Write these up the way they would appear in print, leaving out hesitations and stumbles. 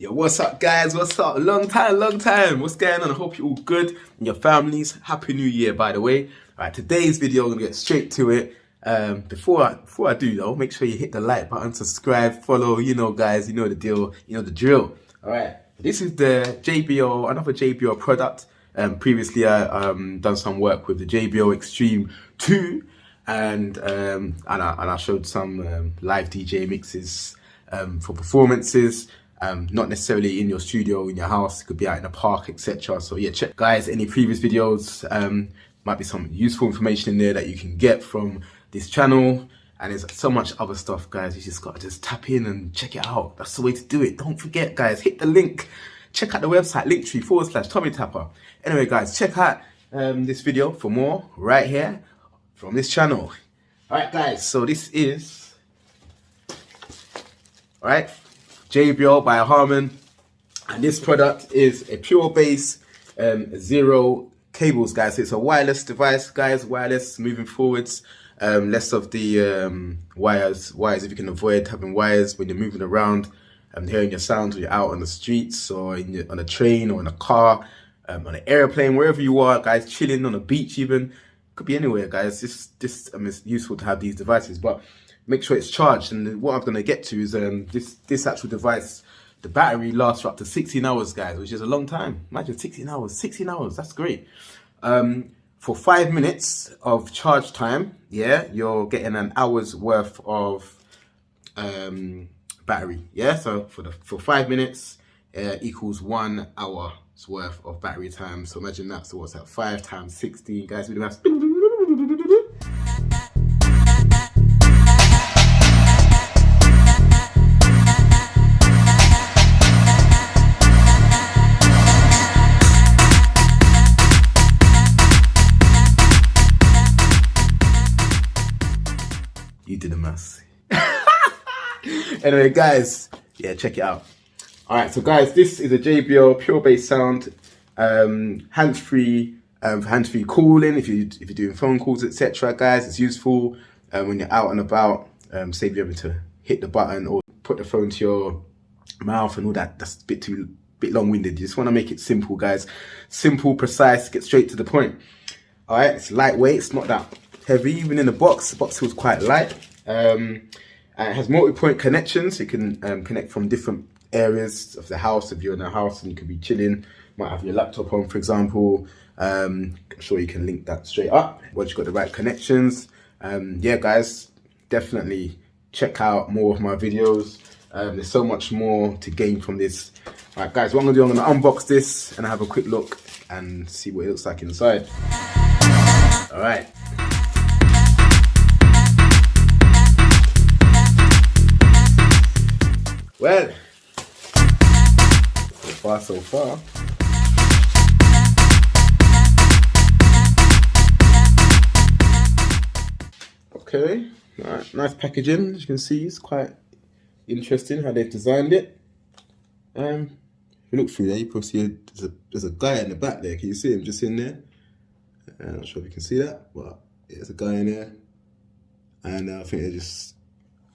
Yo, what's up guys? What's up? Long time. What's going on? I hope you're all good and your families. Happy New Year, by the way. Alright, today's video, I'm gonna get straight to it. Before I do though, make sure you hit the like button, subscribe, follow, you know guys, you know the deal, you know the drill. Alright, this is the JBL, another JBL product. Previously I done some work with the JBL Extreme 2 and I showed some live DJ mixes for performances. Not necessarily in your studio, in your house, it could be out in a park, etc. So yeah, check guys any previous videos. Might be some useful information in there that you can get from this channel, and there's so much other stuff guys. You just gotta tap in and check it out. That's the way to do it. Don't forget guys, hit the link, check out the website Linktr.ee/TommyTappah. Anyway guys, check out this video for more right here from this channel. Alright guys, so this is JBL by Harman, and this product is a pure bass, zero cables guys. So it's a wireless device guys, wireless moving forwards, less of the wires if you can avoid having wires when you're moving around and hearing your sounds when you're out on the streets or on a train or in a car, on an airplane, wherever you are guys, chilling on a beach even, could be anywhere guys. It's useful to have these devices, but make sure it's charged. And what I'm going to get to is this actual device, the battery lasts for up to 16 hours guys, which is a long time. Imagine 16 hours, that's great. For 5 minutes of charge time, yeah, you're getting an hour's worth of battery, yeah. So for 5 minutes equals 1 hour's worth of battery time. So imagine that. So what's that, 5 times 16 guys, we do have you did the maths. Anyway guys, yeah, check it out. All right, so guys, this is a JBL pure bass sound, hands-free, hands-free calling if you're doing phone calls, etc. guys. It's useful when you're out and about, save you having to hit the button or put the phone to your mouth and all that. That's a bit long-winded. You just want to make it simple guys, simple, precise, get straight to the point. All right, it's lightweight, it's not that heavy. Even in the box feels quite light. It has multi-point connections, so you can connect from different areas of the house. If you're in a house and you could be chilling, might have your laptop on for example, I'm sure you can link that straight up once you've got the right connections. Yeah guys, definitely check out more of my videos. There's so much more to gain from this. All right guys, what I'm gonna do, I'm gonna unbox this and have a quick look and see what it looks like inside. All right. Well, so far. Okay, right, nice packaging. As you can see, it's quite interesting how they've designed it. If you look through there, you probably see there's a guy in the back there. Can you see him just in there? I'm not sure if you can see that, but there's a guy in there. And I think they're just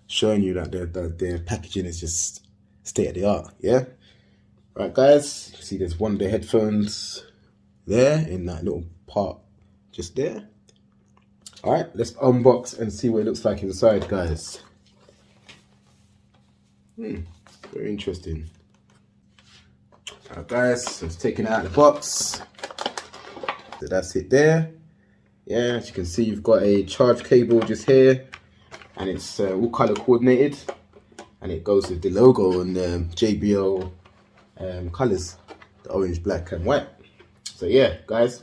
showing you that their packaging is just state of the art, yeah? Right guys, you see there's one of the headphones there in that little part just there. All right, let's unbox and see what it looks like inside guys. Very interesting. All right guys, so it's taken out of the box. So that's it there. Yeah, as you can see, you've got a charge cable just here, and it's all color coordinated, and it goes with the logo and the JBL colors, the orange, black and white. So yeah guys,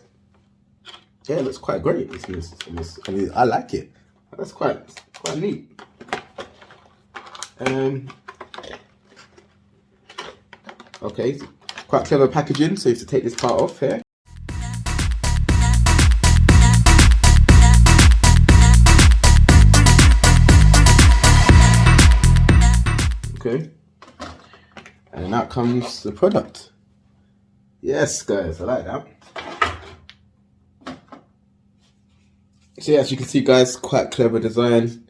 yeah, it looks quite great. I mean, I like it. That's quite neat. Okay, quite clever packaging, so you have to take this part off here. Okay, and out comes the product. Yes guys, I like that. So yeah, as you can see guys, quite clever design.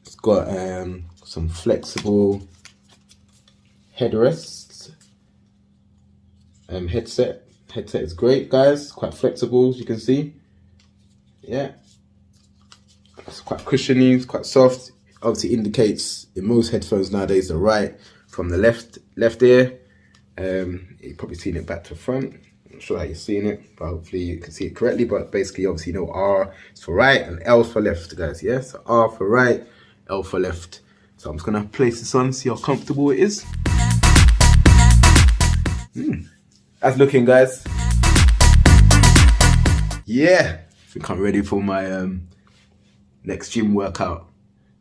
It's got some flexible headrests headset. Headset is great, guys. Quite flexible, as you can see. Yeah, it's quite cushiony, it's quite soft. Obviously indicates in most headphones nowadays the right from the left ear. You've probably seen it back to front. I'm not sure how you're seeing it, but hopefully you can see it correctly. But basically, obviously, you know, R is for right and L for left, guys. Yeah, so R for right, L for left. So I'm just gonna place this on, see how comfortable it is. That's looking, guys. Yeah, I think I'm ready for my next gym workout.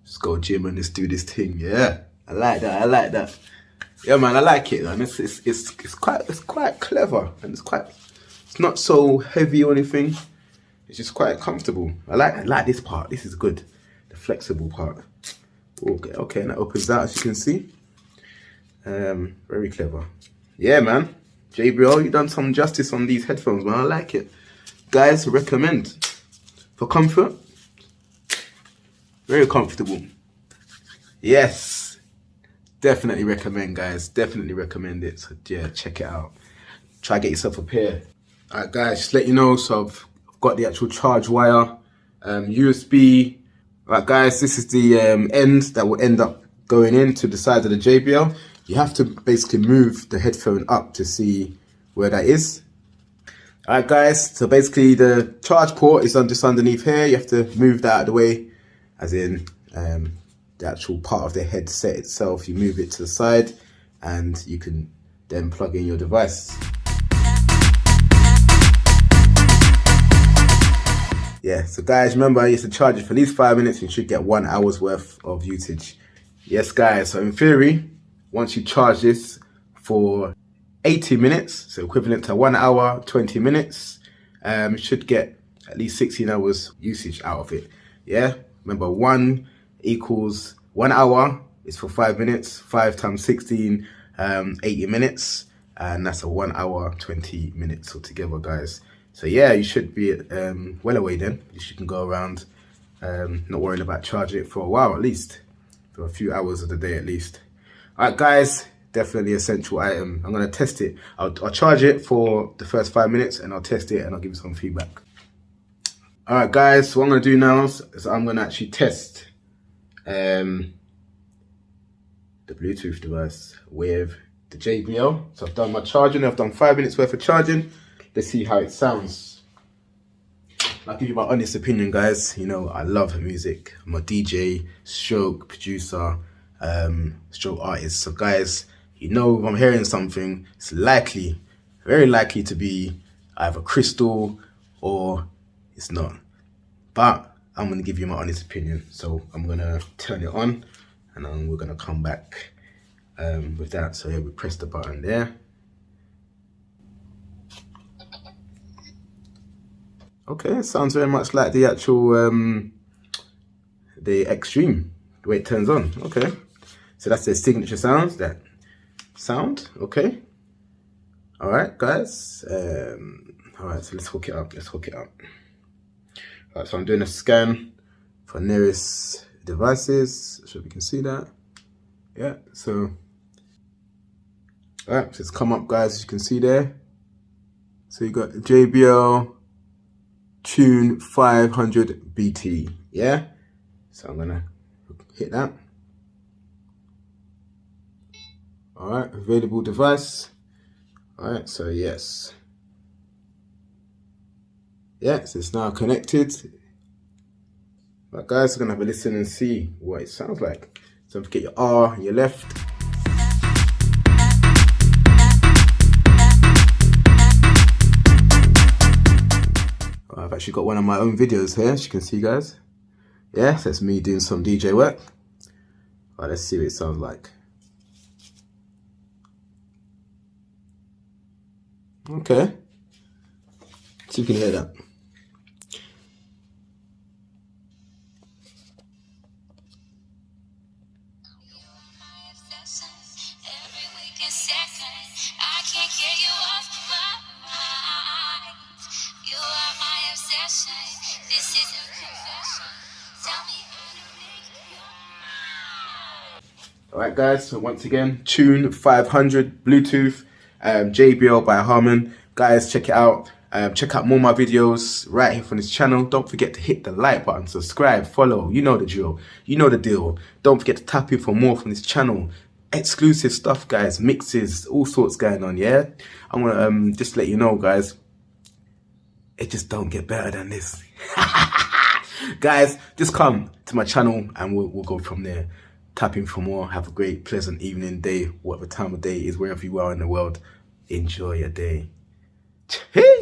Just go gym and just do this thing. Yeah, I like that. I like that. Yeah, man, I like it, man. It's quite clever, and it's not so heavy or anything. It's just quite comfortable. I like this part. This is good, the flexible part. Okay, and that opens out, as you can see. Very clever. Yeah, man. JBL, you done some justice on these headphones, man. I like it. Guys, recommend. For comfort, very comfortable. Yes, definitely recommend, guys. Definitely recommend it. So yeah, check it out. Try get yourself a pair. All right, guys, just let you know. So I've got the actual charge wire, USB. All right, guys, this is the end that will end up going into the side of the JBL. You have to basically move the headphone up to see where that is. All right, guys, so basically the charge port is just underneath here. You have to move that out of the way, as in the actual part of the headset itself. You move it to the side and you can then plug in your device. Yeah, so guys, remember you have to charge it for at least 5 minutes. You should get 1 hour's worth of usage. Yes, guys, so in theory, once you charge this for 80 minutes, so equivalent to 1 hour, 20 minutes, you should get at least 16 hours usage out of it. Yeah, remember 1 equals 1 hour is for 5 minutes, 5 times 16, 80 minutes, and that's a 1 hour, 20 minutes altogether, guys. So yeah, you should be well away then. You can go around not worrying about charging it for a while, at least for a few hours of the day at least. All right, guys, definitely essential item. I'm gonna test it. I'll charge it for the first 5 minutes and I'll test it and I'll give you some feedback. All right, guys, so what I'm gonna do now is I'm gonna actually test the Bluetooth device with the JBL. So I've done my charging. I've done 5 minutes worth of charging. Let's see how it sounds. I'll give you my honest opinion, guys. You know, I love music. I'm a DJ, stroke producer, stroke artist. So guys, you know, if I'm hearing something, it's likely, very likely to be either crystal or it's not. But I'm gonna give you my honest opinion. So I'm gonna turn it on and then we're gonna come back with that. So yeah, we press the button there. Okay, it sounds very much like the actual, the Extreme, the way it turns on. Okay, so that's their signature sounds, that sound, okay. All right, guys. All right, so let's hook it up, All right, so I'm doing a scan for nearest devices, so we can see that. Yeah, so, all right, so it's come up, guys, as you can see there. So you got JBL Tune 500 BT, yeah? So I'm gonna hit that. All right, available device. All right, so yes. Yeah, so it's now connected. Right, guys, we're gonna have a listen and see what it sounds like. So don't forget your R on your left. I've actually got one of my own videos here, as you can see, guys. Yeah, so that's me doing some DJ work. All right, let's see what it sounds like. Okay. See if you can hear that. All right, guys, so once again, Tune 500 Bluetooth. JBL by Harmon. Guys, check it out. Check out more of my videos right here from this channel. Don't forget to hit the like button, subscribe, follow. You know the drill. You know the deal. Don't forget to tap in for more from this channel. Exclusive stuff, guys. Mixes, all sorts going on, yeah? I'm gonna just let you know, guys. It just don't get better than this. Guys, just come to my channel and we'll go from there. Tap in for more. Have a great, pleasant evening, day, whatever time of day it is, wherever you are in the world. Enjoy your day. Cheers.